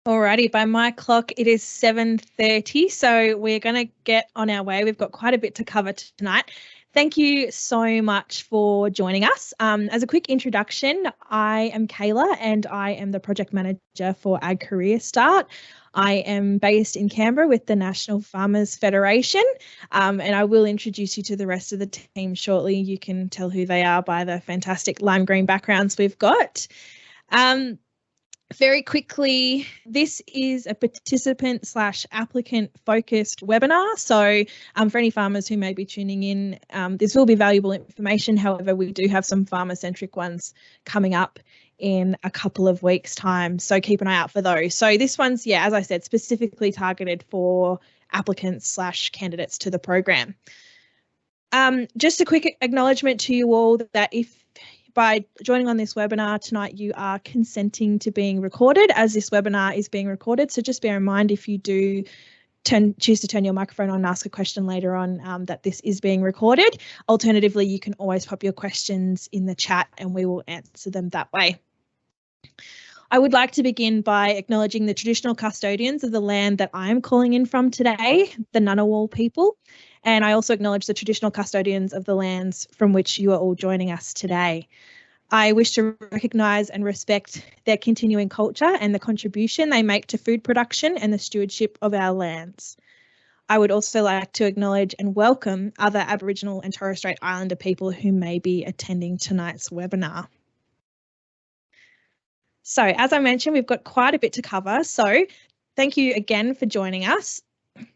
Alrighty, by my clock, it is 7:30, so we're going to get on our way. We've got quite a bit to cover tonight. Thank you so much for joining us. As a quick introduction, I am Kayla and I am the project manager for AgCAREERSTART. I am based in Canberra with the National Farmers Federation, and I will introduce you to the rest of the team shortly. You can tell who they are by the fantastic lime green backgrounds we've got. Very quickly, this is a participant/applicant focused webinar. So for any farmers who may be tuning in, this will be valuable information. However, we do have some farmer-centric ones coming up in a couple of weeks' time. So keep an eye out for those. So this one's, as I said, specifically targeted for applicants/candidates to the program. Just a quick acknowledgement to you all that if by joining on this webinar tonight, you are consenting to being recorded, as this webinar is being recorded. So just bear in mind, if you do choose to turn your microphone on and ask a question later on, that this is being recorded. Alternatively, you can always pop your questions in the chat and we will answer them that way. I would like to begin by acknowledging the traditional custodians of the land that I am calling in from today, the Ngunnawal people. And I also acknowledge the traditional custodians of the lands from which you are all joining us today. I wish to recognise and respect their continuing culture and the contribution they make to food production and the stewardship of our lands. I would also like to acknowledge and welcome other Aboriginal and Torres Strait Islander people who may be attending tonight's webinar. So, as I mentioned, we've got quite a bit to cover. So, thank you again for joining us.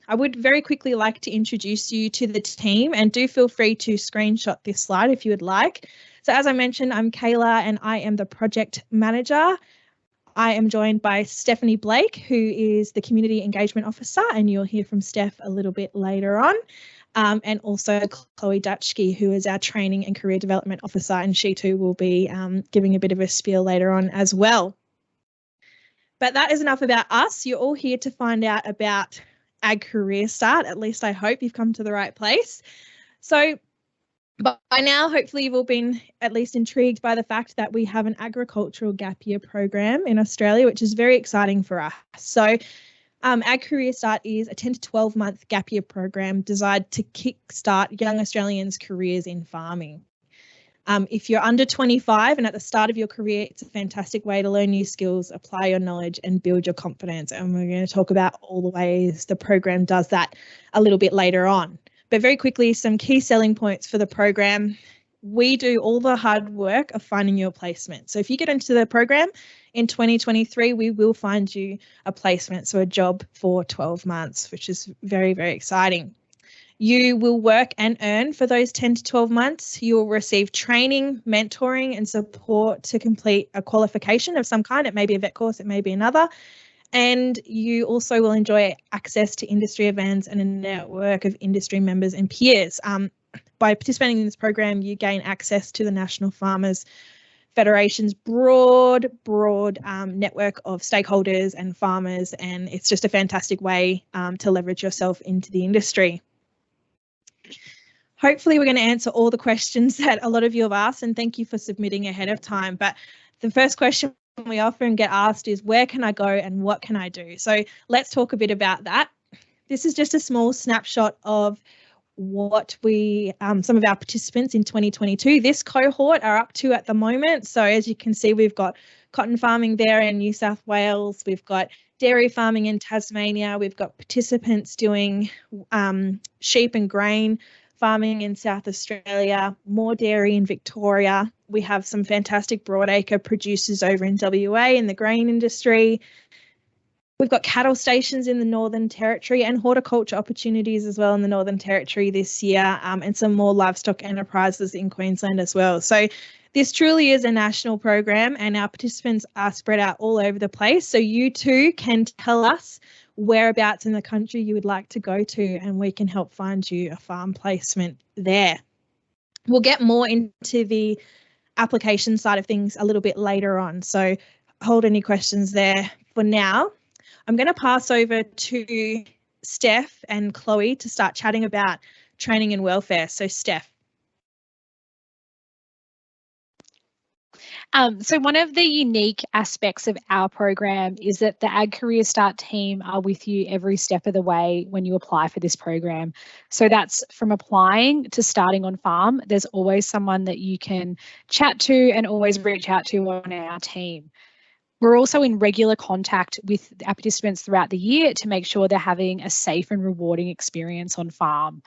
I would very quickly like to introduce you to the team, and do feel free to screenshot this slide if you would like. So as I mentioned, I'm Kayla and I am the project manager. I am joined by Stephanie Blake, who is the Community Engagement Officer, and you'll hear from Steph a little bit later on. And also Chloe Dutchke, who is our Training and Career Development Officer, and she too will be giving a bit of a spiel later on as well. But that is enough about us. You're all here to find out about AgCAREERSTART. At least I hope you've come to the right place. So by now, hopefully you've all been at least intrigued by the fact that we have an agricultural gap year program in Australia, which is very exciting for us. So AgCAREERSTART is a 10 to 12 month gap year program designed to kickstart young Australians' careers in farming. If you're under 25 and at the start of your career, it's a fantastic way to learn new skills, apply your knowledge and build your confidence. And we're going to talk about all the ways the program does that a little bit later on. But very quickly, some key selling points for the program. We do all the hard work of finding you a placement. So if you get into the program in 2023, we will find you a placement, so a job for 12 months, which is very, very exciting. You will work and earn for those 10 to 12 months. You will receive training, mentoring and support to complete a qualification of some kind. It may be a vet course, it may be another. And you also will enjoy access to industry events and a network of industry members and peers. By participating in this program, you gain access to the National Farmers Federation's broad network of stakeholders and farmers, and it's just a fantastic way to leverage yourself into the industry. Hopefully we're going to answer all the questions that a lot of you have asked, and thank you for submitting ahead of time. But the first question we often get asked is, where can I go and what can I do? So let's talk a bit about that. This is just a small snapshot of what some of our participants in 2022, this cohort, are up to at the moment. So as you can see, we've got cotton farming there in New South Wales, we've got dairy farming in Tasmania, we've got participants doing sheep and grain farming in South Australia, more dairy in Victoria. We have some fantastic broadacre producers over in WA in the grain industry. We've got cattle stations in the Northern Territory and horticulture opportunities as well in the Northern Territory this year, and some more livestock enterprises in Queensland as well. So this truly is a national program and our participants are spread out all over the place. So you too can tell us whereabouts in the country you would like to go to and we can help find you a farm placement there. We'll get more into the application side of things a little bit later on, so hold any questions there. For now, I'm going to pass over to Steph and Chloe to start chatting about training and welfare. So Steph. So one of the unique aspects of our program is that the Ag Career Start team are with you every step of the way when you apply for this program. So that's from applying to starting on farm. There's always someone that you can chat to and always reach out to on our team. We're also in regular contact with our participants throughout the year to make sure they're having a safe and rewarding experience on farm.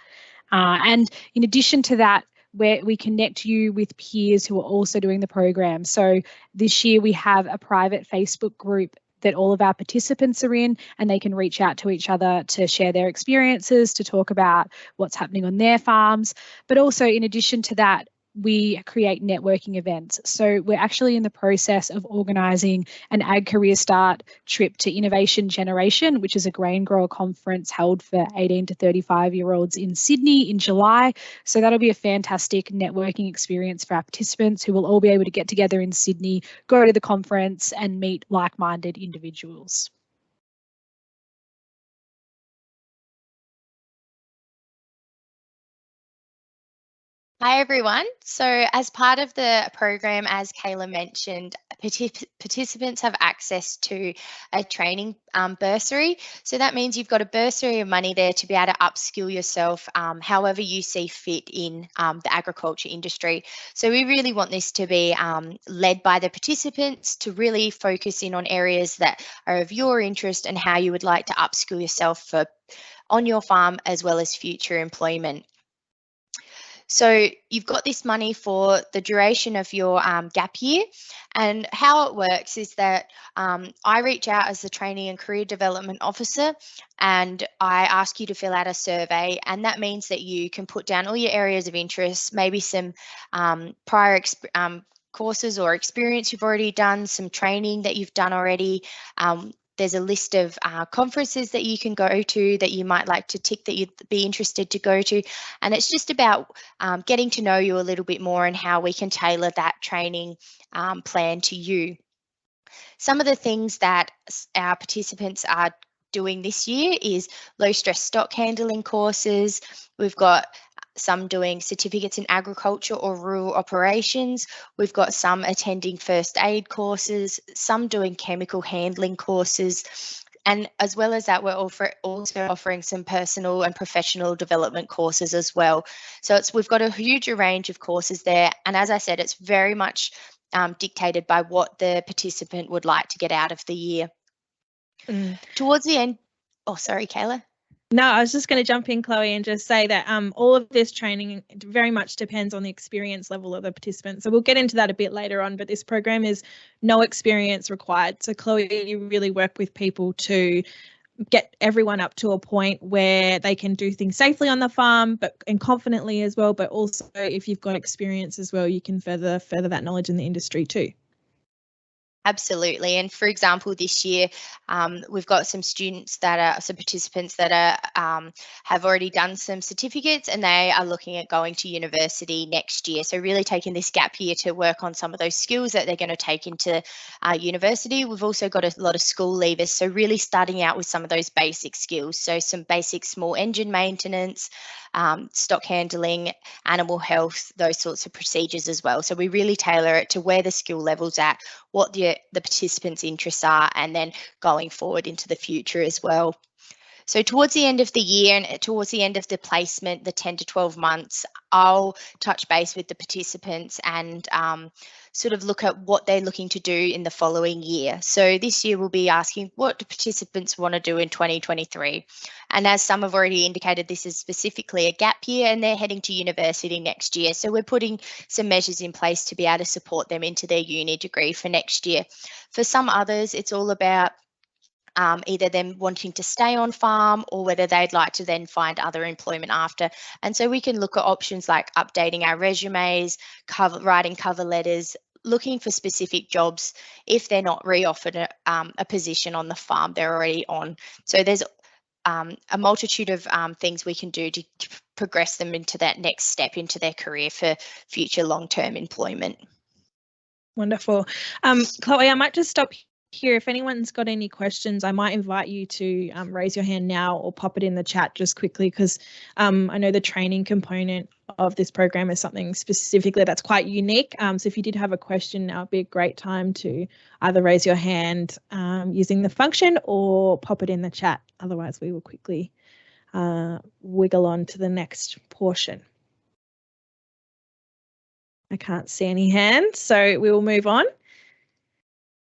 And in addition to that, where we connect you with peers who are also doing the program. So this year we have a private Facebook group that all of our participants are in, and they can reach out to each other to share their experiences, to talk about what's happening on their farms. But also in addition to that, we create networking events. So we're actually in the process of organising an Ag Career Start trip to Innovation Generation, which is a grain grower conference held for 18 to 35-year-olds in Sydney in July. So that'll be a fantastic networking experience for our participants, who will all be able to get together in Sydney, go to the conference and meet like-minded individuals. Hi everyone. So as part of the program, as Kayla mentioned, participants have access to a training bursary. So that means you've got a bursary of money there to be able to upskill yourself however you see fit in the agriculture industry. So we really want this to be led by the participants to really focus in on areas that are of your interest and how you would like to upskill yourself for on your farm as well as future employment. So you've got this money for the duration of your gap year, and how it works is that I reach out as the Training and Career Development Officer, and I ask you to fill out a survey, and that means that you can put down all your areas of interest, maybe some prior courses or experience you've already done, some training that you've done already. There's a list of conferences that you can go to that you might like to tick that you'd be interested to go to. And it's just about getting to know you a little bit more and how we can tailor that training plan to you. Some of the things that our participants are doing this year is low stress stock handling courses. We've got some doing certificates in agriculture or rural operations. We've got some attending first aid courses, some doing chemical handling courses. And as well as that, we're also offering some personal and professional development courses as well. So we've got a huge range of courses there. And as I said, it's very much dictated by what the participant would like to get out of the year. Towards the end, oh, sorry, Kayla. No, I was just going to jump in, Chloe, and just say that all of this training very much depends on the experience level of the participant. So we'll get into that a bit later on, but this program is no experience required. So Chloe, you really work with people to get everyone up to a point where they can do things safely on the farm and confidently as well, but also if you've got experience as well, you can further that knowledge in the industry too. Absolutely. And for example, this year, we've got some participants that are have already done some certificates and they are looking at going to university next year. So really taking this gap year to work on some of those skills that they're going to take into university. We've also got a lot of school leavers. So really starting out with some of those basic skills. So some basic small engine maintenance, stock handling, animal health, those sorts of procedures as well. So we really tailor it to where the skill level's at, what the participants' interests are, and then going forward into the future as well. So towards the end of the year and towards the end of the placement, the 10 to 12 months, I'll touch base with the participants and sort of look at what they're looking to do in the following year. So this year we'll be asking what do participants want to do in 2023. And as some have already indicated, this is specifically a gap year and they're heading to university next year. So we're putting some measures in place to be able to support them into their uni degree for next year. For some others, it's all about either them wanting to stay on farm or whether they'd like to then find other employment after. And so we can look at options like updating our resumes, writing cover letters, looking for specific jobs if they're not re-offered a position on the farm they're already on. So there's a multitude of things we can do to progress them into that next step into their career for future long-term employment. Wonderful. Chloe, I might just stop here, if anyone's got any questions, I might invite you to raise your hand now or pop it in the chat just quickly, because I know the training component of this program is something specifically that's quite unique. So if you did have a question, now would be a great time to either raise your hand using the function or pop it in the chat. Otherwise, we will quickly wiggle on to the next portion. I can't see any hands, so we will move on.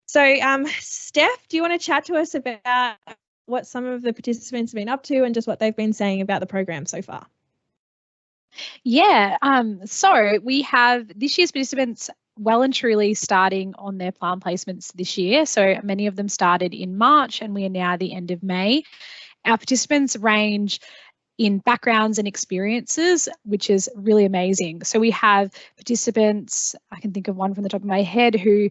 So, Steph, do you want to chat to us about what some of the participants have been up to and just what they've been saying about the program so far? Yeah, so we have this year's participants well and truly starting on their plan placements this year. So many of them started in March and we are now at the end of May. Our participants range in backgrounds and experiences, which is really amazing. So we have participants, I can think of one from the top of my head, who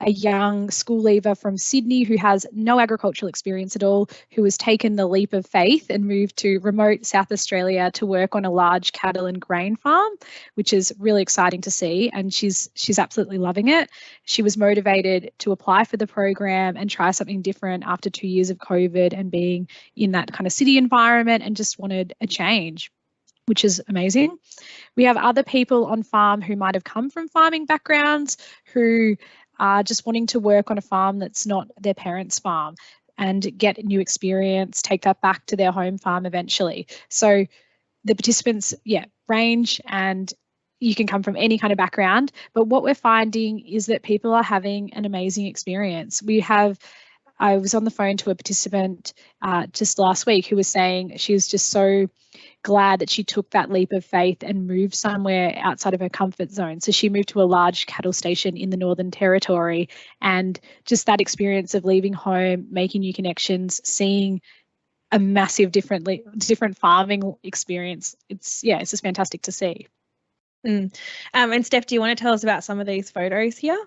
a young school leaver from Sydney who has no agricultural experience at all, who has taken the leap of faith and moved to remote South Australia to work on a large cattle and grain farm, which is really exciting to see. And she's absolutely loving it. She was motivated to apply for the program and try something different after 2 years of COVID and being in that kind of city environment, and just wanted a change, which is amazing. We have other people on farm who might have come from farming backgrounds who are just wanting to work on a farm that's not their parents' farm and get new experience, take that back to their home farm eventually. So the participants, range, and you can come from any kind of background. But what we're finding is that people are having an amazing experience. I was on the phone to a participant just last week who was saying she was just so glad that she took that leap of faith and moved somewhere outside of her comfort zone. So she moved to a large cattle station in the Northern Territory, and just that experience of leaving home, making new connections, seeing a massive different farming experience. It's just fantastic to see. And Steph, do you want to tell us about some of these photos here?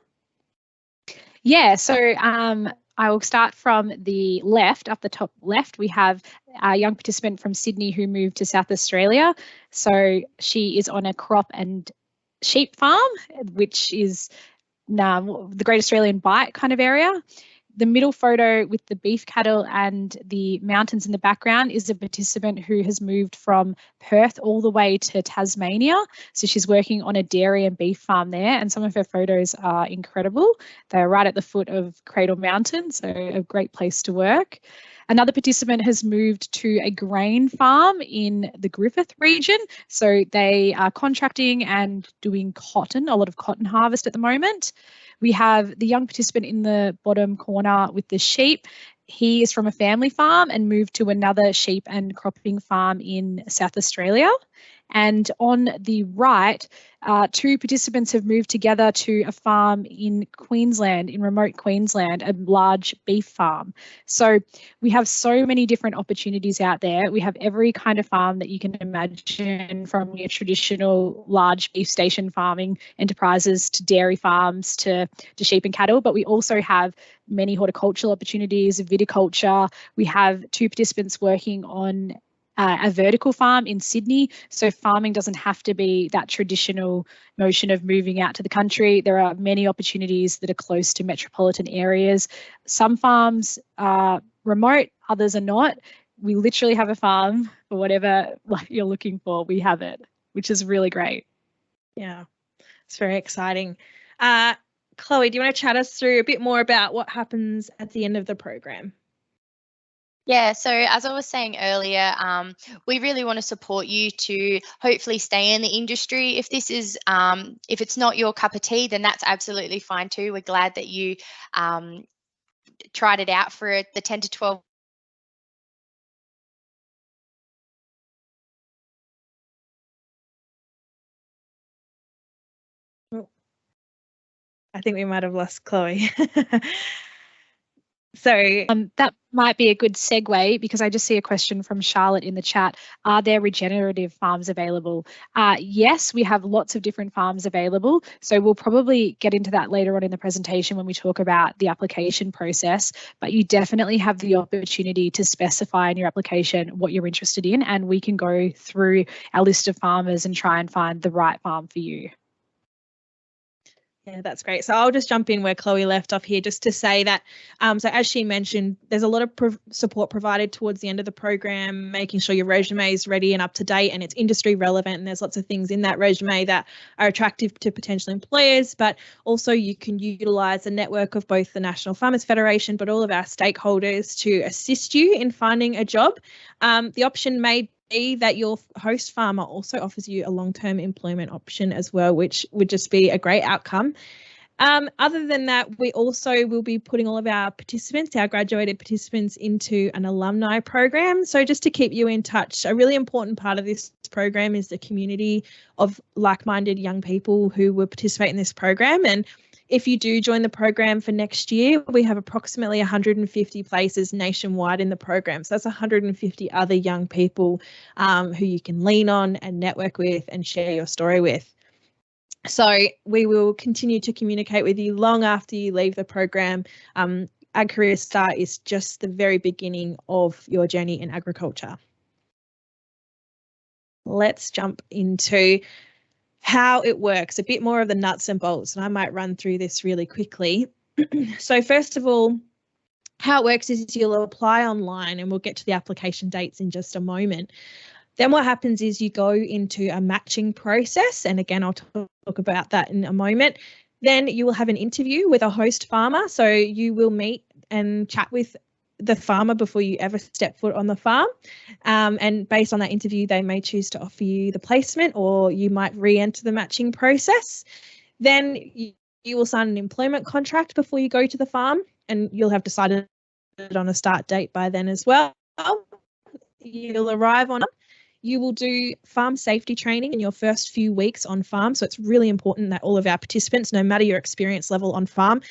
Yeah, so I will start from the left, up the top left. We have a young participant from Sydney who moved to South Australia. So she is on a crop and sheep farm, which is the Great Australian Bight kind of area. The middle photo with the beef cattle and the mountains in the background is a participant who has moved from Perth all the way to Tasmania. So she's working on a dairy and beef farm there, and some of her photos are incredible. They're right at the foot of Cradle Mountain, so a great place to work. Another participant has moved to a grain farm in the Griffith region. So they are contracting and doing cotton, a lot of cotton harvest at the moment. We have the young participant in the bottom corner with the sheep. He is from a family farm and moved to another sheep and cropping farm in South Australia. And on the right, two participants have moved together to a farm in Queensland, in remote Queensland, a large beef farm. So we have so many different opportunities out there. We have every kind of farm that you can imagine, from your traditional large beef station farming enterprises to dairy farms to sheep and cattle, but we also have many horticultural opportunities, viticulture. We have two participants working on a vertical farm in Sydney. So farming doesn't have to be that traditional notion of moving out to the country. There are many opportunities that are close to metropolitan areas. Some farms are remote, others are not. We literally have a farm for whatever you're looking for. We have it, which is really great. Yeah, it's very exciting. Chloe, do you want to chat us through a bit more about what happens at the end of the program? Yeah, so as I was saying earlier, we really want to support you to hopefully stay in the industry. If this is, if it's not your cup of tea, then that's absolutely fine too. We're glad that you tried it out for the 10 to 12. I think we might have lost Chloe. So that might be a good segue, because I just see a question from Charlotte in the chat. Are there regenerative farms available? Yes, we have lots of different farms available. So we'll probably get into that later on in the presentation when we talk about the application process, but you definitely have the opportunity to specify in your application what you're interested in, and we can go through our list of farmers and try and find the right farm for you. Yeah, that's great. So I'll just jump in where Chloe left off here just to say that, so as she mentioned, there's a lot of support provided towards the end of the program, making sure your resume is ready and up to date and it's industry relevant. And there's lots of things in that resume that are attractive to potential employers, but also you can utilise a network of both the National Farmers Federation, but all of our stakeholders to assist you in finding a job. The option may be that your host farmer also offers you a long-term employment option as well, which would just be a great outcome. Other than that, we also will be putting all of our participants, our graduated participants, into an alumni program. So just to keep you in touch, a really important part of this program is the community of like-minded young people who will participate in this program. And if you do join the program for next year, we have approximately 150 places nationwide in the program. So that's 150 other young people who you can lean on and network with and share your story with. So we will continue to communicate with you long after you leave the program. AgCAREERSTART is just the very beginning of your journey in agriculture. Let's jump into how it works, a bit more of the nuts and bolts, and I might run through this really quickly. So first of all, how it works is you'll apply online, and we'll get to the application dates in just a moment. Then what happens is you go into a matching process, and again, I'll talk about that in a moment. Then you will have an interview with a host farmer, so you will meet and chat with the farmer before you ever step foot on the farm, and based on that interview they may choose to offer you the placement, or you might re-enter the matching process. Then you will sign an employment contract before you go to the farm, and you'll have decided on a start date by then as well. You'll arrive on. You will do farm safety training in your first few weeks on farm. So it's really important that all of our participants, no matter your experience level on farm,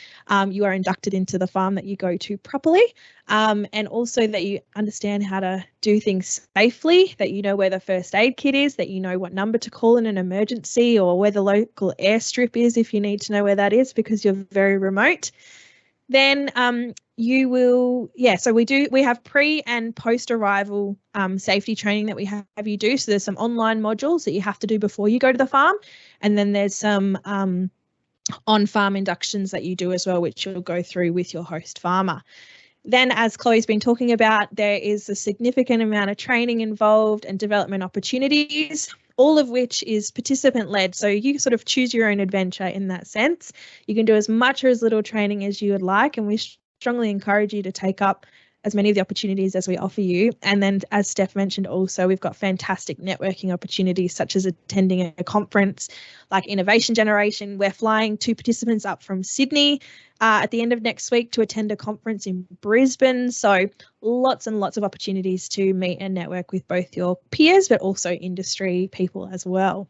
you are inducted into the farm that you go to properly, and also that you understand how to do things safely, that you know where the first aid kit is, that you know what number to call in an emergency, or where the local airstrip is if you need to know where that is because you're very remote. Then you will, so we have pre and post arrival safety training that we have you do. So there's some online modules that you have to do before you go to the farm. And then there's some on-farm inductions that you do as well, which you'll go through with your host farmer. Then, as Chloe's been talking about, there is a significant amount of training involved and development opportunities, all of which is participant-led. So you sort of choose your own adventure in that sense. You can do as much or as little training as you would like, and we strongly encourage you to take up as many of the opportunities as we offer you. And then, as Steph mentioned also, we've got fantastic networking opportunities such as attending a conference like Innovation Generation. We're flying 2 participants up from Sydney at the end of next week to attend a conference in Brisbane. So lots and lots of opportunities to meet and network with both your peers, but also industry people as well.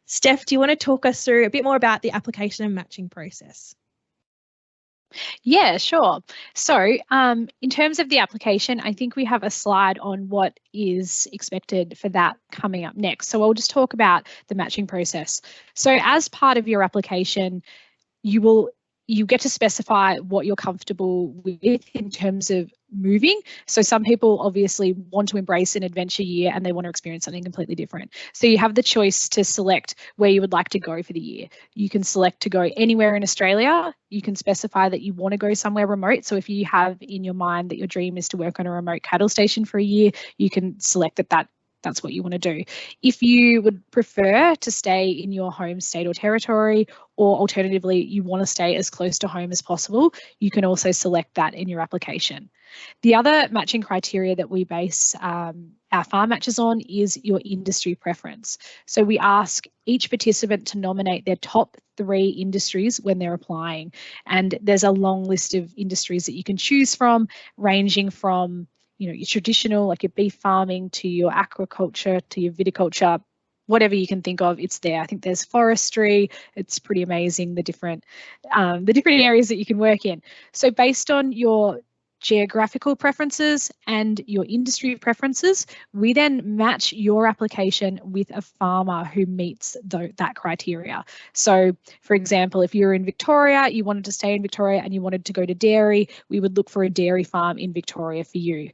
Steph, do you want to talk us through a bit more about the application and matching process? Yeah, sure. So in terms of the application, I think we have a slide on what is expected for that coming up next. So I'll just talk about the matching process. So as part of your application, you get to specify what you're comfortable with in terms of moving. So some people obviously want to embrace an adventure year and they want to experience something completely different. So you have the choice to select where you would like to go for the year. You can select to go anywhere in Australia. You can specify that you want to go somewhere remote. So if you have in your mind that your dream is to work on a remote cattle station for a year, you can select that's what you want to do. If you would prefer to stay in your home state or territory, or alternatively, you want to stay as close to home as possible, you can also select that in your application. The other matching criteria that we base our farm matches on is your industry preference. So we ask each participant to nominate their top 3 industries when they're applying. And there's a long list of industries that you can choose from, ranging from your traditional, like your beef farming, to your aquaculture, to your viticulture, whatever you can think of, it's there. I think there's forestry. It's pretty amazing, the different areas that you can work in. So based on your geographical preferences and your industry preferences, we then match your application with a farmer who meets that criteria. So for example, if you're in Victoria, you wanted to stay in Victoria and you wanted to go to dairy, we would look for a dairy farm in Victoria for you.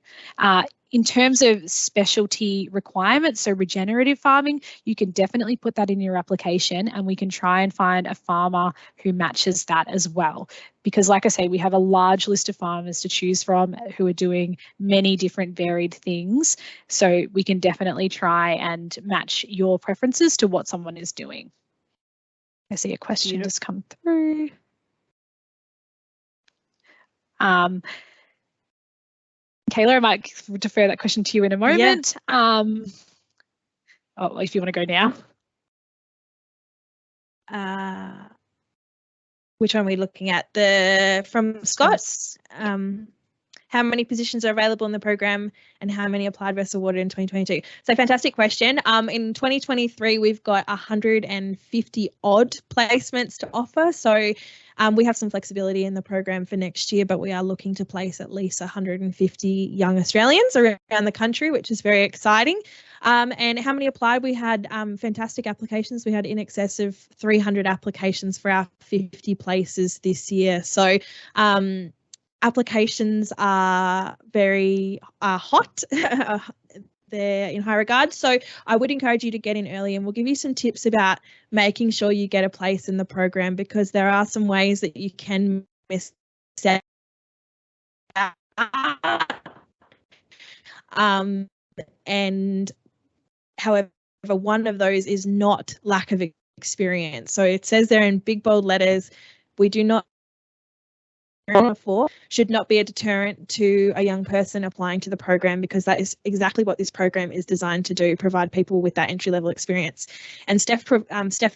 In terms of specialty requirements, so regenerative farming, you can definitely put that in your application, and we can try and find a farmer who matches that as well. Because like I say, we have a large list of farmers to choose from who are doing many different varied things. So we can definitely try and match your preferences to what someone is doing. I see a question just come through. Kayla, I might defer that question to you in a moment. Yeah. Oh, if you want to go now. Which one are we looking at? From Scott. How many positions are available in the program and how many applied versus awarded in 2022? So fantastic question. In 2023, we've got 150 odd placements to offer. So we have some flexibility in the program for next year, but we are looking to place at least 150 young Australians around the country, which is very exciting. And how many applied? We had fantastic applications. We had in excess of 300 applications for our 50 places this year. So applications are very hot. They're in high regard. So I would encourage you to get in early, and we'll give you some tips about making sure you get a place in the program, because there are some ways that you can miss out. And however, one of those is not lack of experience. So it says there in big bold letters, we do not should not be a deterrent to a young person applying to the program, because that is exactly what this program is designed to do, provide people with that entry-level experience. And Steph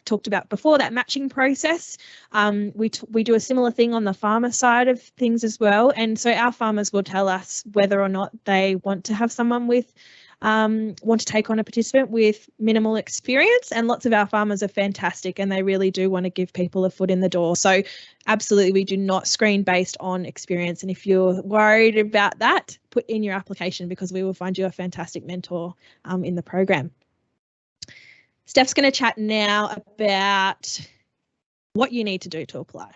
talked about before that matching process. We do a similar thing on the farmer side of things as well. And so our farmers will tell us whether or not they want to have someone with want to take on a participant with minimal experience, and lots of our farmers are fantastic and they really do want to give people a foot in the door. So absolutely, we do not screen based on experience, and if you're worried about that, put in your application, because we will find you a fantastic mentor in the program. Steph's going to chat now about what you need to do to apply.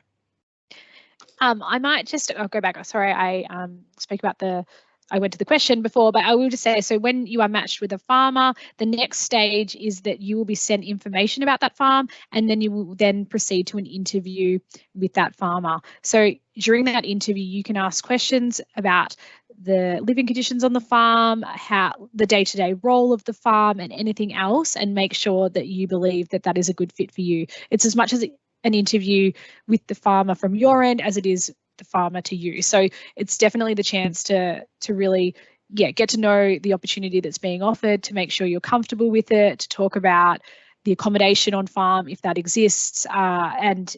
I might just go back. Sorry, I spoke about I went to the question before, but I will just say, so when you are matched with a farmer, the next stage is that you will be sent information about that farm, and then you will then proceed to an interview with that farmer. So during that interview, you can ask questions about the living conditions on the farm, how the day-to-day role of the farm, and anything else, and make sure that you believe that that is a good fit for you. It's as much as an interview with the farmer from your end as it is the farmer to you. So it's definitely the chance to really get to know the opportunity that's being offered, to make sure you're comfortable with it, to talk about the accommodation on farm if that exists, and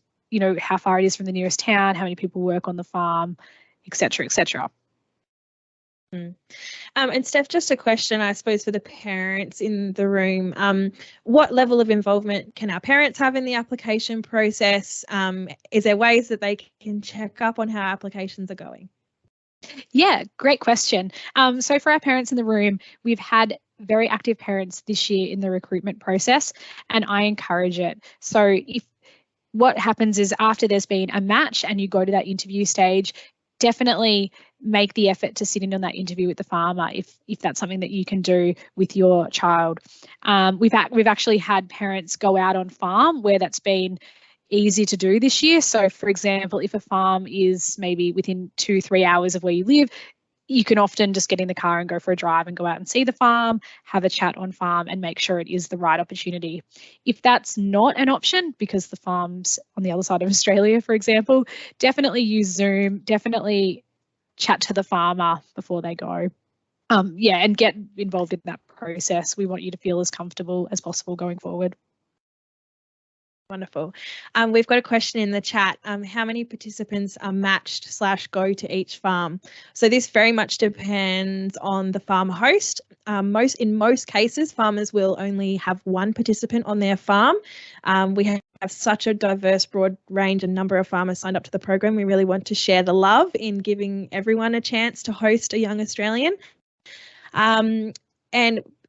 how far it is from the nearest town, how many people work on the farm, etc., etc. And Steph, just a question, I suppose, for the parents in the room. What level of involvement can our parents have in the application process? Is there ways that they can check up on how applications are going? Yeah, great question. So for our parents in the room, we've had very active parents this year in the recruitment process, and I encourage it. So what happens is, after there's been a match and you go to that interview stage, definitely make the effort to sit in on that interview with the farmer if that's something that you can do with your child. We've actually had parents go out on farm where that's been easy to do this year. So for example, if a farm is maybe within 2-3 hours of where you live, you can often just get in the car and go for a drive and go out and see the farm, have a chat on farm, and make sure it is the right opportunity. If that's not an option, because the farm's on the other side of Australia, for example, definitely use Zoom, definitely chat to the farmer before they go. And get involved in that process. We want you to feel as comfortable as possible going forward. Wonderful. We've got a question in the chat. How many participants are matched / go to each farm? So this very much depends on the farm host. In most cases, farmers will only have one participant on their farm. We have such a diverse, broad range and number of farmers signed up to the program. We really want to share the love in giving everyone a chance to host a young Australian. And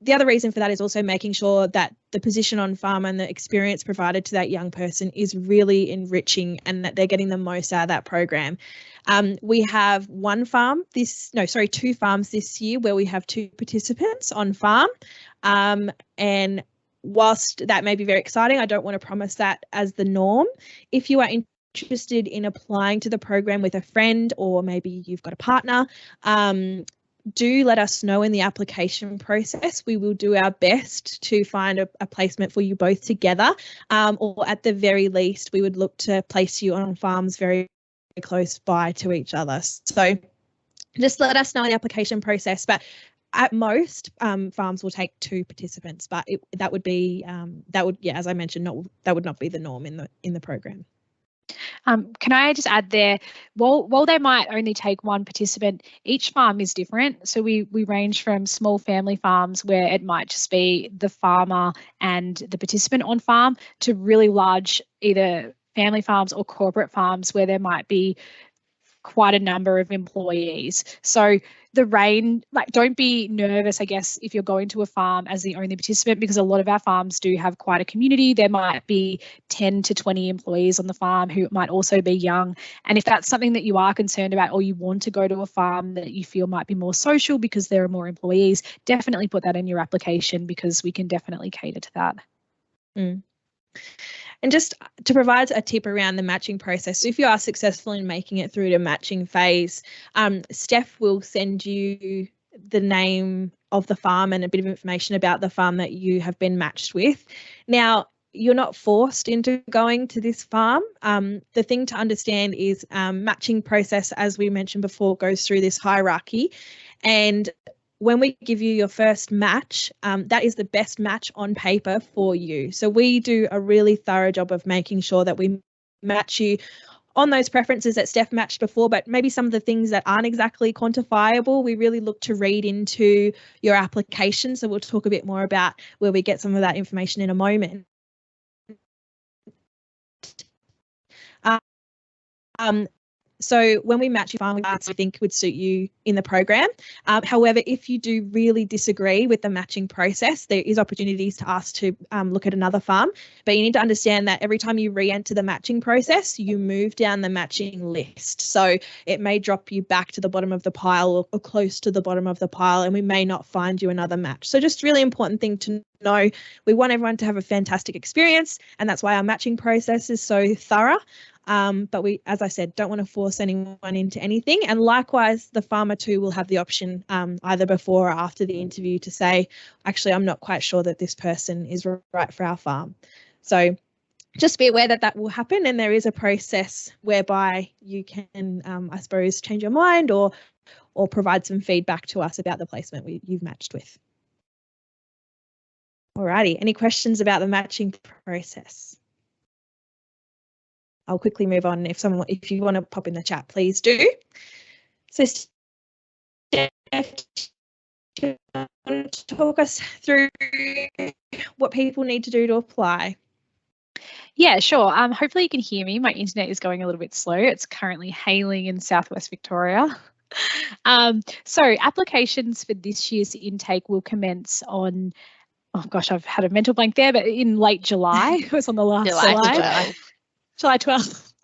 the other reason for that is also making sure that the position on farm and the experience provided to that young person is really enriching and that they're getting the most out of that program. We have two farms this year where we have 2 participants on farm. And whilst that may be very exciting, I don't want to promise that as the norm. If you are interested in applying to the program with a friend, or maybe you've got a partner, do let us know in the application process. We will do our best to find a placement for you both together, or at the very least, we would look to place you on farms very close by to each other. So just let us know in the application process. But at most, farms will take 2 participants, but that would, as I mentioned, that would not be the norm in the program. Can I just add there, while they might only take 1 participant, each farm is different. So we range from small family farms where it might just be the farmer and the participant on farm, to really large either family farms or corporate farms where there might be quite a number of employees. So the range, don't be nervous, I guess, if you're going to a farm as the only participant, because a lot of our farms do have quite a community. There might be 10 to 20 employees on the farm who might also be young. And if that's something that you are concerned about, or you want to go to a farm that you feel might be more social because there are more employees, definitely put that in your application, because we can definitely cater to that. And just to provide a tip around the matching process, so if you are successful in making it through to matching phase, Steph will send you the name of the farm and a bit of information about the farm that you have been matched with. Now, you're not forced into going to this farm. The thing to understand is matching process, as we mentioned before, goes through this hierarchy. And when we give you your first match, that is the best match on paper for you. So we do a really thorough job of making sure that we match you on those preferences that Steph matched before, but maybe some of the things that aren't exactly quantifiable, we really look to read into your application. So we'll talk a bit more about where we get some of that information in a moment. So when we match your farm, we think would suit you in the program. However, if you do really disagree with the matching process, there is opportunities to ask to look at another farm. But you need to understand that every time you re-enter the matching process, you move down the matching list. So it may drop you back to the bottom of the pile or close to the bottom of the pile, and we may not find you another match. So just really important thing to know. We want everyone to have a fantastic experience, and that's why our matching process is so thorough. But we, as I said, don't want to force anyone into anything. And likewise, the farmer too will have the option either before or after the interview to say, actually, I'm not quite sure that this person is right for our farm. So just be aware that that will happen, and there is a process whereby you can, I suppose, change your mind or provide some feedback to us about the placement you've matched with. Alrighty, any questions about the matching process? I'll quickly move on. If you want to pop in the chat, please do. So Steph, do you want to talk us through what people need to do to apply? Yeah, sure. Hopefully you can hear me. My internet is going a little bit slow. It's currently hailing in Southwest Victoria. So applications for this year's intake will commence on, oh gosh, I've had a mental blank there, but in late July. It was on the last slide. July 12th.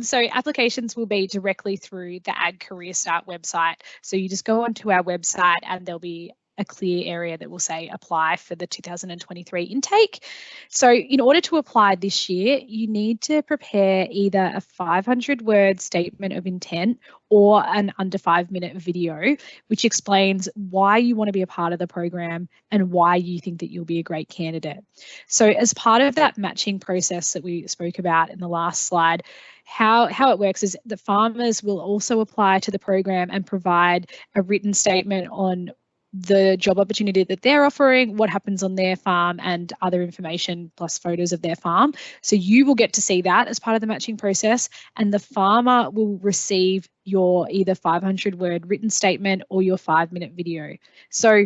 So applications will be directly through the AgCAREERSTART website. So you just go onto our website and there'll be a clear area that will say apply for the 2023 intake. So in order to apply this year, you need to prepare either a 500-word statement of intent or an under 5-minute video, which explains why you want to be a part of the program and why you think that you'll be a great candidate. So as part of that matching process that we spoke about in the last slide, how it works is the farmers will also apply to the program and provide a written statement on the job opportunity that they're offering, what happens on their farm, and other information plus photos of their farm. So you will get to see that as part of the matching process, and the farmer will receive your either 500-word written statement or your 5-minute video. So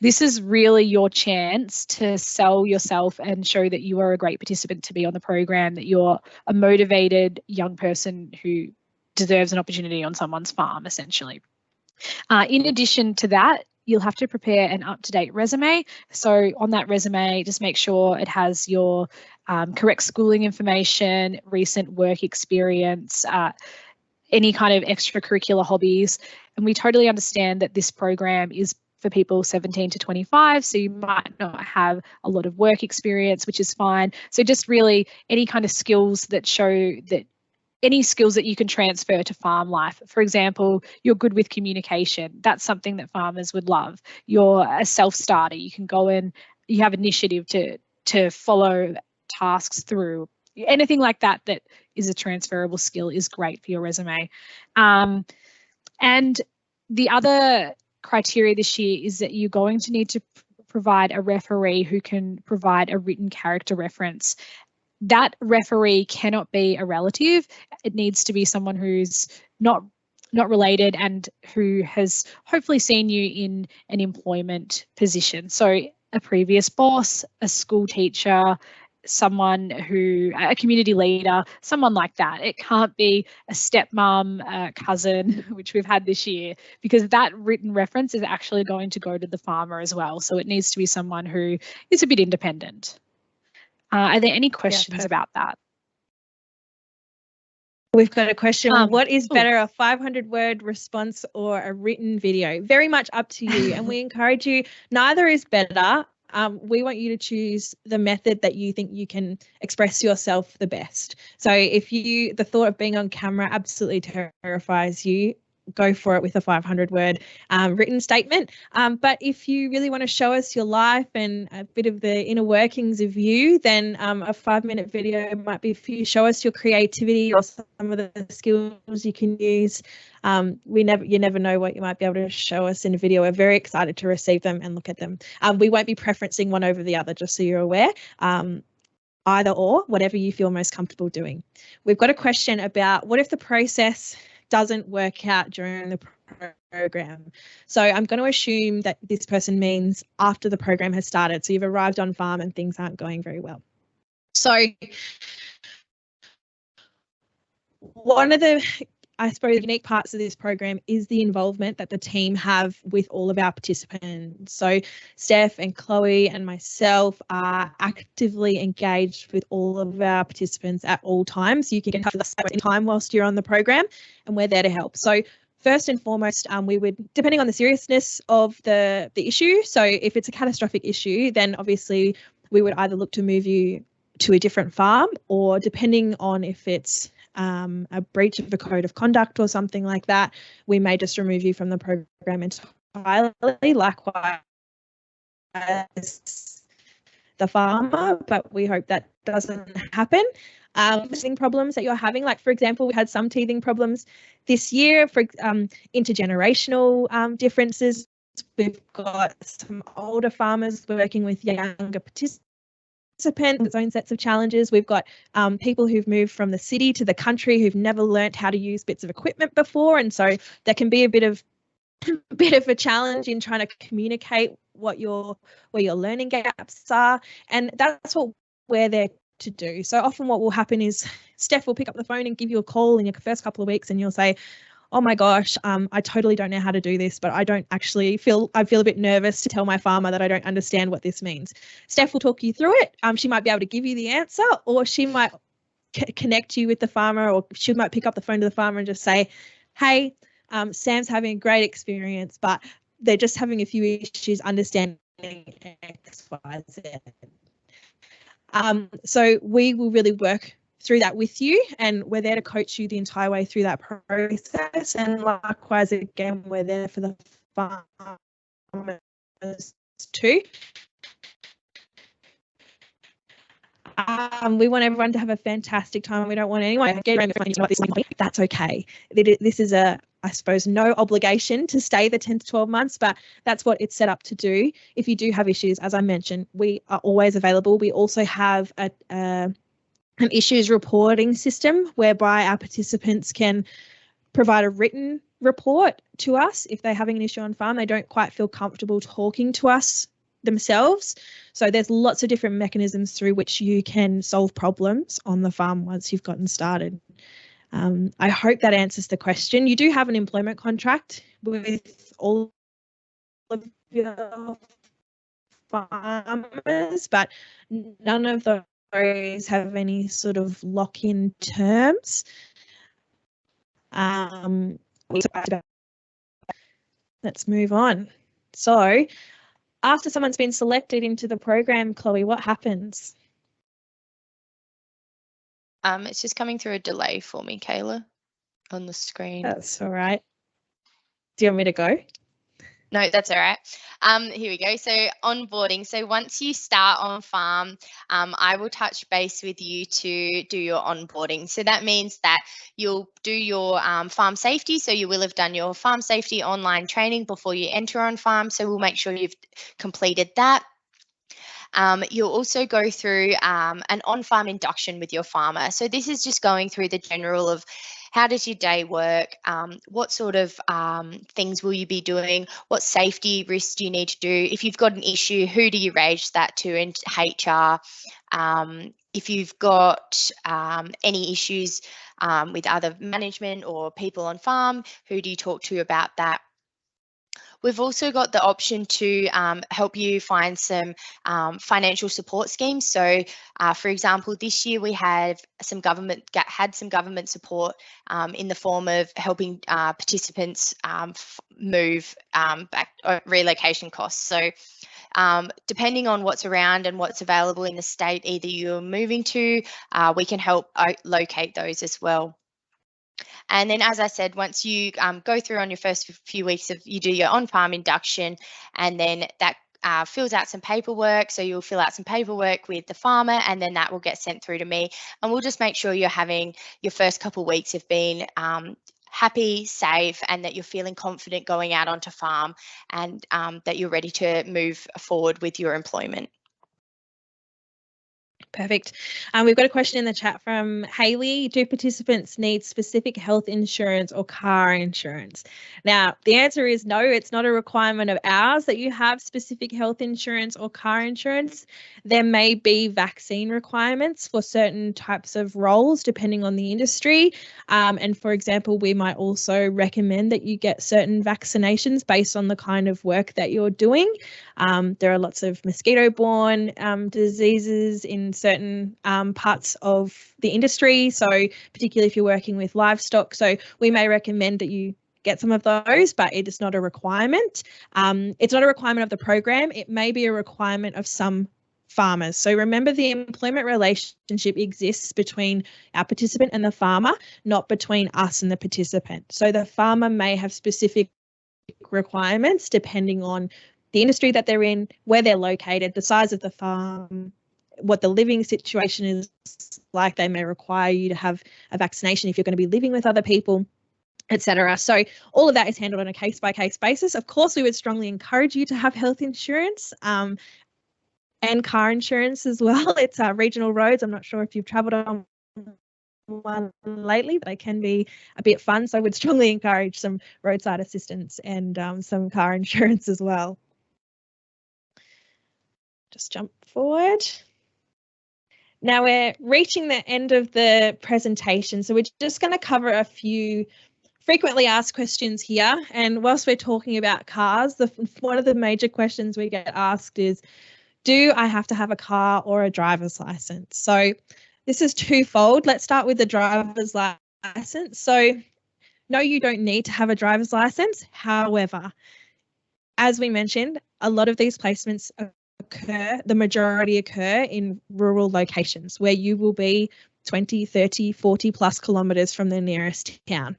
this is really your chance to sell yourself and show that you are a great participant to be on the program, that you're a motivated young person who deserves an opportunity on someone's farm, essentially. In addition to that, you'll have to prepare an up-to-date resume. So on that resume, just make sure it has your correct schooling information, recent work experience, any kind of extracurricular hobbies. And we totally understand that this program is for people 17 to 25, so you might not have a lot of work experience, which is fine. So just really any kind of skills that show that any skills that you can transfer to farm life. For example, you're good with communication. That's something that farmers would love. You're a self-starter. You can go in, you have initiative to follow tasks through. Anything like that that is a transferable skill is great for your resume. And the other criteria this year is that you're going to need to provide a referee who can provide a written character reference. That referee cannot be a relative. It needs to be someone who's not related and who has hopefully seen you in an employment position. So a previous boss, a school teacher, someone who, a community leader, someone like that. It can't be a stepmom, a cousin, which we've had this year, because that written reference is actually going to go to the farmer as well. So it needs to be someone who is a bit independent. Are there any questions about that? We've got a question. What is better, a 500-word response or a written video? Very much up to you. And we encourage you, neither is better. We want you to choose the method that you think you can express yourself the best. So if the thought of being on camera absolutely terrifies you, go for it with a 500-word written statement. But if you really want to show us your life and a bit of the inner workings of you, then a 5-minute video might be for you. Show us your creativity or some of the skills you can use. You never know what you might be able to show us in a video. We're very excited to receive them and look at them. We won't be preferencing one over the other, just so you're aware. Either or, whatever you feel most comfortable doing. We've got a question about what if the process doesn't work out during the program. So I'm going to assume that this person means after the program has started. So you've arrived on farm and things aren't going very well. So one of the, I suppose, unique parts of this program is the involvement that the team have with all of our participants. So Steph and Chloe and myself are actively engaged with all of our participants at all times. So you can get in touch with us at any time whilst you're on the program, and we're there to help. So first and foremost, we would, depending on the seriousness of the issue, so if it's a catastrophic issue, then obviously we would either look to move you to a different farm, or depending on if it's a breach of a code of conduct or something like that, we may just remove you from the program entirely. Likewise, the farmer, but we hope that doesn't happen. Teething problems that you're having, like for example, we had some teething problems this year for intergenerational differences. We've got some older farmers working with younger participants, its own sets of challenges. We've got people who've moved from the city to the country who've never learnt how to use bits of equipment before, and so there can be a bit of a challenge in trying to communicate where your learning gaps are, and that's what we're there to do. So often what will happen is Steph will pick up the phone and give you a call in your first couple of weeks, and you'll say, oh my gosh, I totally don't know how to do this, but I feel a bit nervous to tell my farmer that I don't understand what this means. Steph will talk you through it. She might be able to give you the answer, or she might connect you with the farmer, or she might pick up the phone to the farmer and just say, hey, Sam's having a great experience, but they're just having a few issues understanding X, Y, Z. So we will really work through that with you, and we're there to coach you the entire way through that process. And likewise, again, we're there for the farmers too. We want everyone to have a fantastic time. We don't want anyone to get around this. That's okay. This is I suppose, no obligation to stay the 10 to 12 months, but that's what it's set up to do. If you do have issues, as I mentioned, we are always available. We also have an issues reporting system whereby our participants can provide a written report to us if they're having an issue on farm. They don't quite feel comfortable talking to us themselves. So there's lots of different mechanisms through which you can solve problems on the farm once you've gotten started. I hope that answers the question. You do have an employment contract with all of your farmers, but none of those have any sort of lock-in terms. Let's move on. So after someone's been selected into the program, Chloe, what happens? It's just coming through a delay for me, Kayla, on the screen. That's all right. Do you want me to go? No, that's all right. Here we go. So onboarding. So once you start on farm, I will touch base with you to do your onboarding. So that means that you'll do your farm safety. So you will have done your farm safety online training before you enter on farm. So we'll make sure you've completed that. You'll also go through an on-farm induction with your farmer. So this is just going through the general of how does your day work? What sort of things will you be doing? What safety risks do you need to do? If you've got an issue, who do you raise that to in HR? If you've got any issues with other management or people on farm, who do you talk to about that? We've also got the option to help you find some financial support schemes. So, for example, this year we have some government support in the form of helping participants move back relocation costs. So, depending on what's around and what's available in the state, either you're moving to, we can help locate those as well. And then, as I said, once you go through on your first few weeks you do your on-farm induction, and then that fills out some paperwork. So you'll fill out some paperwork with the farmer, and then that will get sent through to me. And we'll just make sure you're having your first couple of weeks have been happy, safe, and that you're feeling confident going out onto farm, and that you're ready to move forward with your employment. Perfect. We've got a question in the chat from Hayley. Do participants need specific health insurance or car insurance? Now, the answer is no. It's not a requirement of ours that you have specific health insurance or car insurance. There may be vaccine requirements for certain types of roles depending on the industry. And for example, we might also recommend that you get certain vaccinations based on the kind of work that you're doing. There are lots of mosquito-borne diseases in certain parts of the industry, so particularly if you're working with livestock. So we may recommend that you get some of those, but it is not a requirement. It's not a requirement of the program. It may be a requirement of some farmers. So remember, the employment relationship exists between our participant and the farmer, not between us and the participant. So the farmer may have specific requirements depending on the industry that they're in, where they're located, the size of the farm, what the living situation is like. They may require you to have a vaccination if you're going to be living with other people, etc. So all of that is handled on a case-by-case basis. Of course, we would strongly encourage you to have health insurance and car insurance as well. It's regional roads. I'm not sure if you've travelled on one lately, but they can be a bit fun. So I would strongly encourage some roadside assistance and some car insurance as well. Just jump forward. Now we're reaching the end of the presentation, so we're just going to cover a few frequently asked questions here. And whilst we're talking about cars, one of the major questions we get asked is, do I have to have a car or a driver's license? So this is twofold. Let's start with the driver's license. So no, you don't need to have a driver's license. However, as we mentioned, a lot of these placements the majority occur in rural locations where you will be 20, 30, 40 plus kilometres from the nearest town.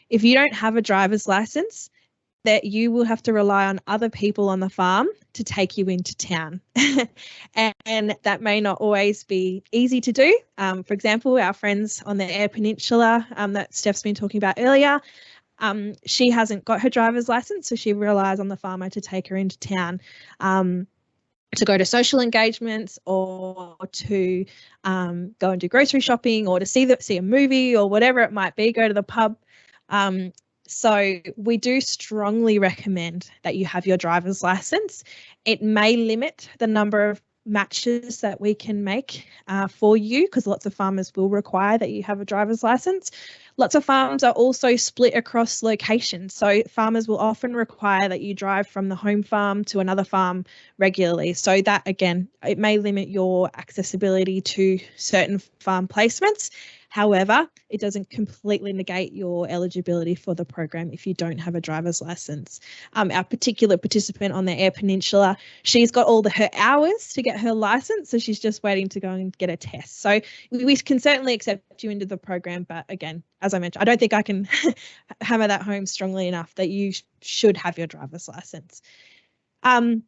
If you don't have a driver's license, that you will have to rely on other people on the farm to take you into town. And that may not always be easy to do. For example, our friends on the Eyre Peninsula that Steph's been talking about earlier, she hasn't got her driver's license, so she relies on the farmer to take her into town. To go to social engagements or to go and do grocery shopping or to see a movie or whatever it might be, go to the pub. So we do strongly recommend that you have your driver's license. It may limit the number of matches that we can make for you, because lots of farmers will require that you have a driver's license. Lots of farms are also split across locations. So farmers will often require that you drive from the home farm to another farm regularly. So that, again, it may limit your accessibility to certain farm placements. However, it doesn't completely negate your eligibility for the program if you don't have a driver's license. Our particular participant on the Eyre Peninsula, she's got all her hours to get her license, so she's just waiting to go and get a test. So we can certainly accept you into the program, but again, as I mentioned, I don't think I can hammer that home strongly enough that you should have your driver's license. In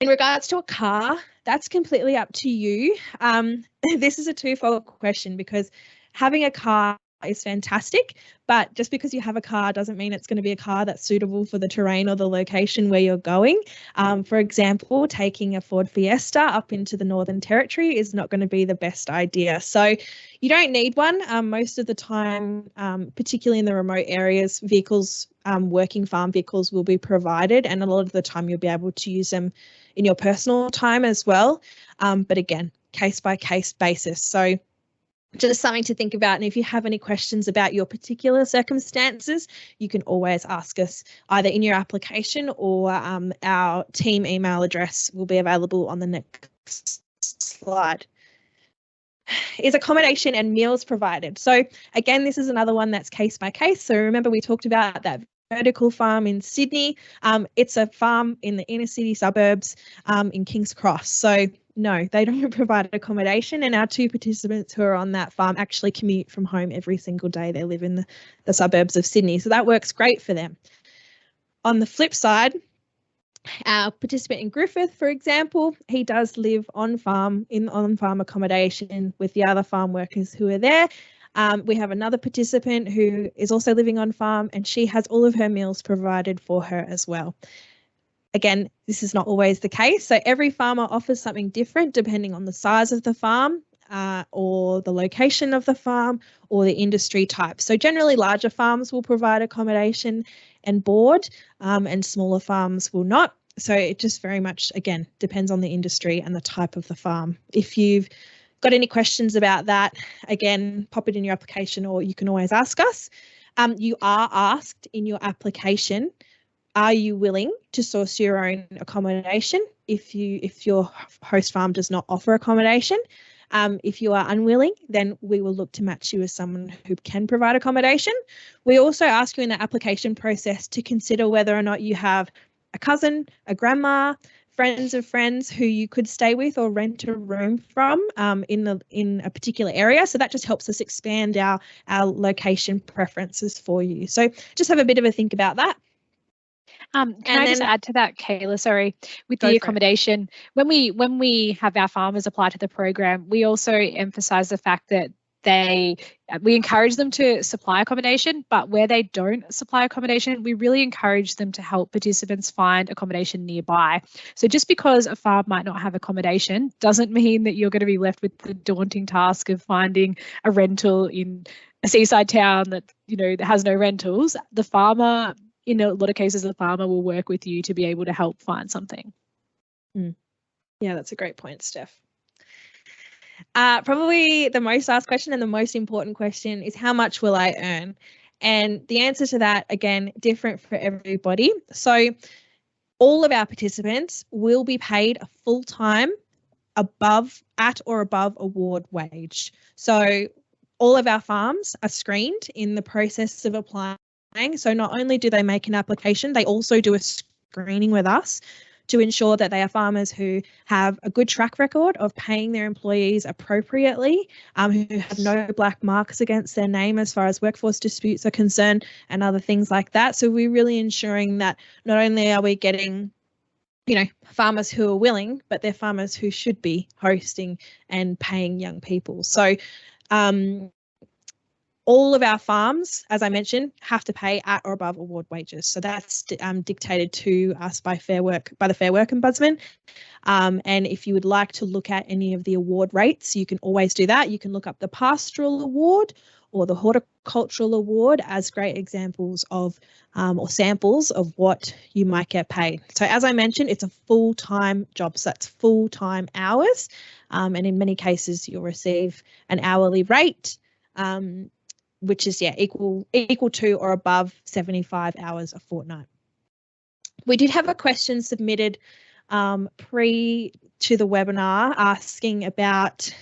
regards to a car, that's completely up to you. This is a twofold question, because having a car is fantastic, but just because you have a car doesn't mean it's going to be a car that's suitable for the terrain or the location where you're going. For example, taking a Ford Fiesta up into the Northern Territory is not going to be the best idea. So you don't need one. Most of the time, particularly in the remote areas, vehicles, working farm vehicles will be provided, and a lot of the time you'll be able to use them in your personal time as well. But again, case by case basis. So just something to think about. And if you have any questions about your particular circumstances, you can always ask us either in your application, or our team email address will be available on the next slide. Is accommodation and meals provided? So again, this is another one that's case by case. So remember, we talked about that vertical farm in Sydney. It's a farm in the inner city suburbs in King's Cross. So no, they don't provide accommodation, and our two participants who are on that farm actually commute from home every single day. They live in the suburbs of Sydney, so that works great for them. On the flip side, our participant in Griffith, for example, he does live on farm, in on-farm accommodation with the other farm workers who are there. We have another participant who is also living on farm, and she has all of her meals provided for her as well. Again, this is not always the case. So every farmer offers something different depending on the size of the farm, or the location of the farm, or the industry type. So generally larger farms will provide accommodation and board, and smaller farms will not. So it just very much, again, depends on the industry and the type of the farm. If you've got any questions about that, again, pop it in your application, or you can always ask us. You are asked in your application, are you willing to source your own accommodation if your host farm does not offer accommodation? If you are unwilling, then we will look to match you with someone who can provide accommodation. We also ask you in the application process to consider whether or not you have a cousin, a grandma, friends of friends who you could stay with or rent a room from in a particular area. So that just helps us expand our location preferences for you. So just have a bit of a think about that. Can I just add to that, Kayla? Sorry, with the accommodation, when we have our farmers apply to the program, we also emphasise the fact that we encourage them to supply accommodation, but where they don't supply accommodation, we really encourage them to help participants find accommodation nearby. So just because a farm might not have accommodation doesn't mean that you're going to be left with the daunting task of finding a rental in a seaside town that has no rentals. The farmer, in a lot of cases, the farmer will work with you to be able to help find something. Yeah, that's a great point, Steph. Probably the most asked question and the most important question is, how much will I earn? And the answer to that, again, different for everybody. So all of our participants will be paid a full-time at or above award wage. So all of our farms are screened in the process of applying. So not only do they make an application, they also do a screening with us to ensure that they are farmers who have a good track record of paying their employees appropriately, who have no black marks against their name as far as workforce disputes are concerned and other things like that. So we're really ensuring that not only are we getting farmers who are willing, but they're farmers who should be hosting and paying young people. So all of our farms, as I mentioned, have to pay at or above award wages. So that's dictated to us by the Fair Work Ombudsman. And if you would like to look at any of the award rates, you can always do that. You can look up the Pastoral Award or the Agricultural Award as great examples of or samples of what you might get paid. So as I mentioned, it's a full-time job, so that's full-time hours, and in many cases you'll receive an hourly rate, which is equal to or above 75 hours a fortnight. We did have a question submitted pre to the webinar asking about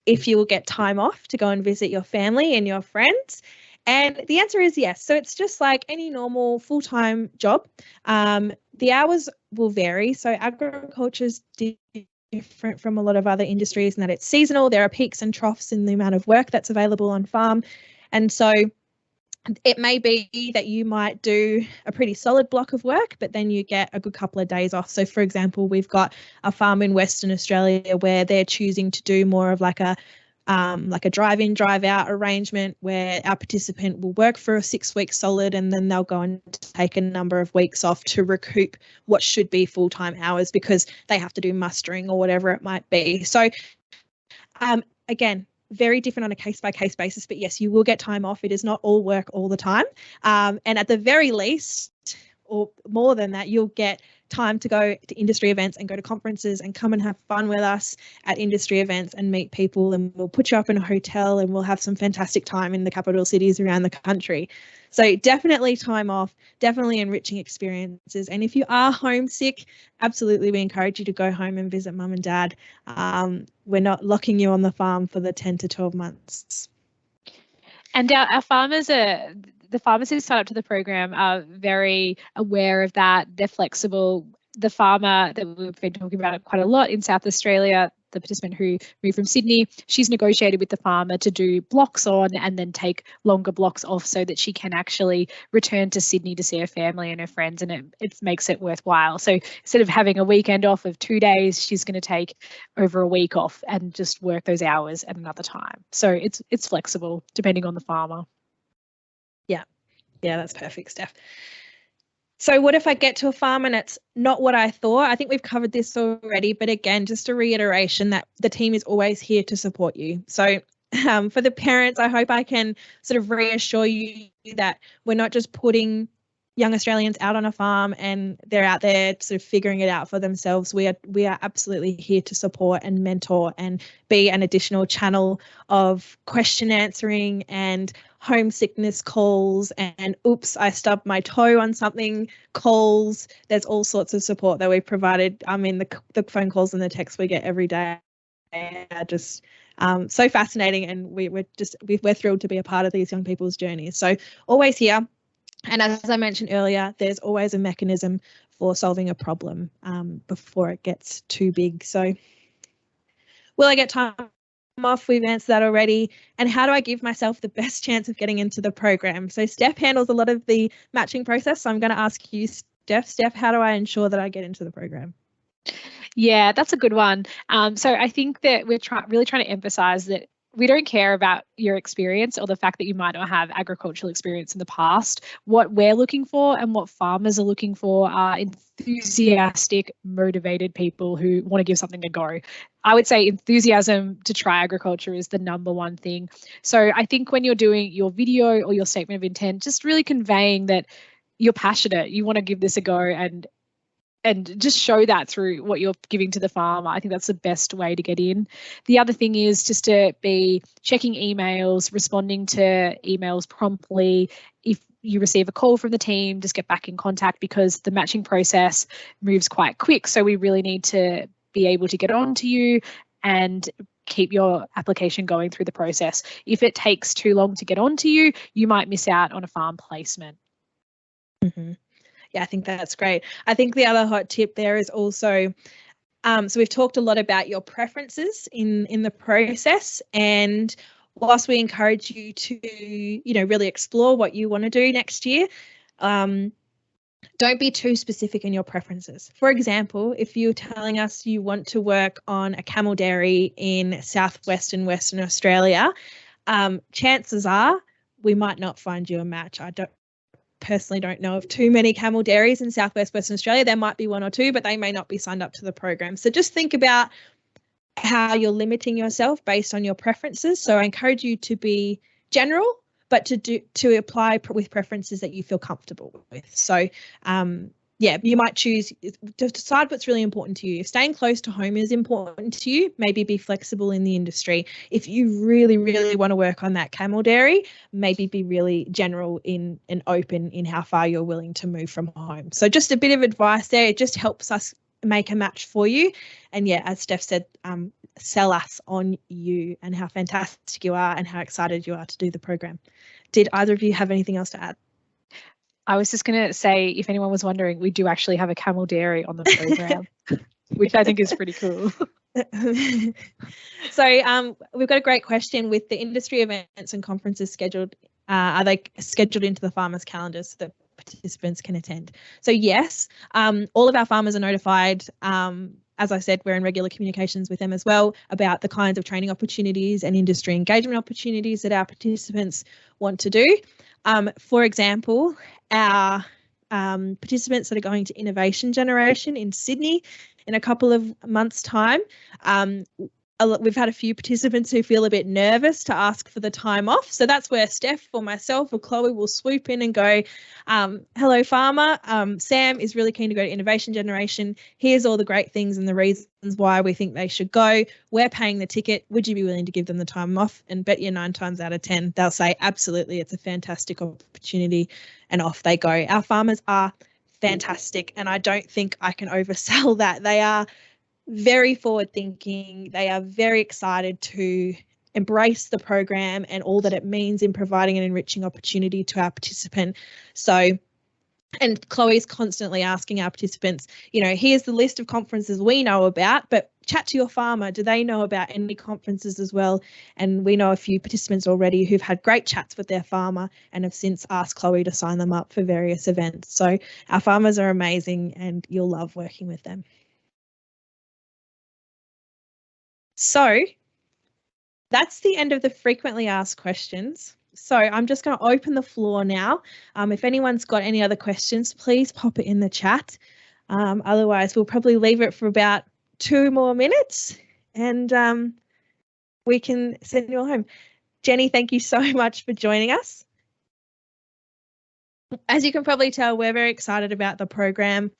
if you will get time off to go and visit your family and your friends. And the answer is yes. So it's just like any normal full-time job. The hours will vary. So agriculture is different from a lot of other industries in that it's seasonal. There are peaks and troughs in the amount of work that's available on farm. And so it may be that you might do a pretty solid block of work, but then you get a good couple of days off. So, for example, we've got a farm in Western Australia where they're choosing to do more of like a drive-in, drive-out arrangement where our participant will work for a 6-week solid and then they'll go and take a number of weeks off to recoup what should be full-time hours because they have to do mustering or whatever it might be. So, again, very different on a case-by-case basis, but yes, you will get time off. It is not all work all the time. And at the very least, or more than that, you'll get time to go to industry events and go to conferences and come and have fun with us at industry events and meet people, and we'll put you up in a hotel and we'll have some fantastic time in the capital cities around the country. So definitely time off, definitely enriching experiences. And if you are homesick, absolutely we encourage you to go home and visit mum and dad. We're not locking you on the farm for the 10 to 12 months. And our farmers are, the farmers who sign up to the program are very aware of that. They're flexible. The farmer that we've been talking about quite a lot in South Australia, the participant who moved from Sydney, she's negotiated with the farmer to do blocks on and then take longer blocks off so that she can actually return to Sydney to see her family and her friends, and it makes it worthwhile. So instead of having a weekend off of 2 days, she's going to take over a week off and just work those hours at another time. So it's flexible depending on the farmer. Yeah, that's perfect, Steph. So what if I get to a farm and it's not what I thought? I think we've covered this already, but again, just a reiteration that the team is always here to support you. So for the parents, I hope I can sort of reassure you that we're not just putting young Australians out on a farm and they're out there sort of figuring it out for themselves. We are absolutely here to support and mentor and be an additional channel of question answering and homesickness calls and oops, I stubbed my toe on something calls. There's all sorts of support that we've provided. I mean, the phone calls and the texts we get every day are just so fascinating, and we're thrilled to be a part of these young people's journeys. So always here. And as I mentioned earlier, there's always a mechanism for solving a problem before it gets too big. So will I get time off? We've answered that already. And how do I give myself the best chance of getting into the program? So Steph handles a lot of the matching process. So I'm going to ask you, Steph. Steph, how do I ensure that I get into the program? Yeah, that's a good one. So I think that we're really trying to emphasize that we don't care about your experience or the fact that you might not have agricultural experience in the past. What we're looking for and what farmers are looking for are enthusiastic, motivated people who want to give something a go. I would say enthusiasm to try agriculture is the number one thing. So I think when you're doing your video or your statement of intent, just really conveying that you're passionate, you want to give this a go, and just show that through what you're giving to the farmer. I think that's the best way to get in. The other thing is just to be checking emails, responding to emails promptly. If you receive a call from the team, just get back in contact because the matching process moves quite quick. So we really need to be able to get on to you and keep your application going through the process. If it takes too long to get on to you, you might miss out on a farm placement. Mm-hmm. Yeah, I think that's great. I think the other hot tip there is also, so we've talked a lot about your preferences in the process, and whilst we encourage you to, really explore what you want to do next year, don't be too specific in your preferences. For example, if you're telling us you want to work on a camel dairy in southwestern Western Australia, chances are we might not find you a match. I personally don't know of too many camel dairies in southwest Western Australia. There might be one or two, but they may not be signed up to the program. So just think about how you're limiting yourself based on your preferences. So I encourage you to be general, but to apply with preferences that you feel comfortable with. So yeah, you might choose to decide what's really important to you. If staying close to home is important to you, maybe be flexible in the industry. If you really, really want to work on that camel dairy, maybe be really general in and open in how far you're willing to move from home. So just a bit of advice there. It just helps us make a match for you. And yeah, as Steph said, sell us on you and how fantastic you are and how excited you are to do the program. Did either of you have anything else to add? I was just going to say, if anyone was wondering, we do actually have a camel dairy on the program, which I think is pretty cool. So we've got a great question with the industry events and conferences scheduled. Are they scheduled into the farmers' calendars so that participants can attend? So yes, all of our farmers are notified. As I said, we're in regular communications with them as well about the kinds of training opportunities and industry engagement opportunities that our participants want to do. For example, our participants that are going to Innovation Generation in Sydney in a couple of months' time, we've had a few participants who feel a bit nervous to ask for the time off. So that's where Steph or myself or Chloe will swoop in and go, hello, farmer. Sam is really keen to go to Innovation Generation. Here's all the great things and the reasons why we think they should go. We're paying the ticket. Would you be willing to give them the time off? And bet you 9 times out of 10, they'll say, absolutely, it's a fantastic opportunity. And off they go. Our farmers are fantastic. And I don't think I can oversell that. They are very forward thinking. They are very excited to embrace the program and all that it means in providing an enriching opportunity to our participant. So, and Chloe's constantly asking our participants, you know, here's the list of conferences we know about, but chat to your farmer. Do they know about any conferences as well? And we know a few participants already who've had great chats with their farmer and have since asked Chloe to sign them up for various events. So our farmers are amazing and you'll love working with them. So that's the end of the frequently asked questions. So I'm just going to open the floor now. If anyone's got any other questions, please pop it in the chat. Otherwise, we'll probably leave it for about 2 more minutes and we can send you all home. Jenny, thank you so much for joining us. As you can probably tell, we're very excited about the program.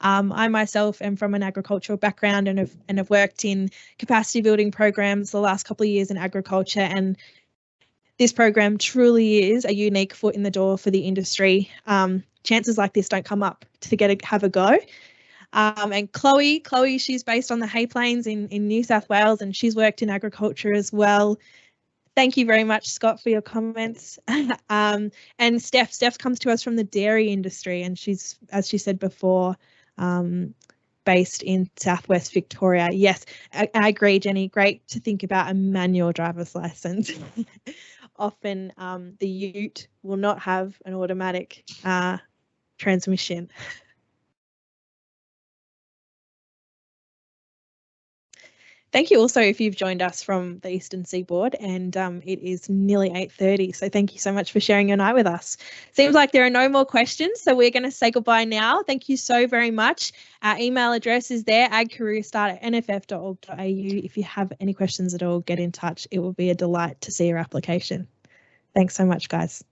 I myself am from an agricultural background and have worked in capacity building programs the last couple of years in agriculture, and this program truly is a unique foot in the door for the industry. Chances like this don't come up to have a go. And Chloe, she's based on the Hay Plains in New South Wales, and she's worked in agriculture as well. Thank you very much, Scott, for your comments. And Steph comes to us from the dairy industry, and she's, as she said before, based in Southwest Victoria. Yes, I agree, Jenny. Great to think about a manual driver's license. Often the ute will not have an automatic transmission. Thank you also if you've joined us from the Eastern Seaboard, and it is nearly 8:30, so thank you so much for sharing your night with us. Seems like there are no more questions, so we're going to say goodbye now. Thank you so very much. Our email address is there, agcareerstart@nff.org.au. If you have any questions at all, get in touch. It will be a delight to see your application. Thanks so much, guys.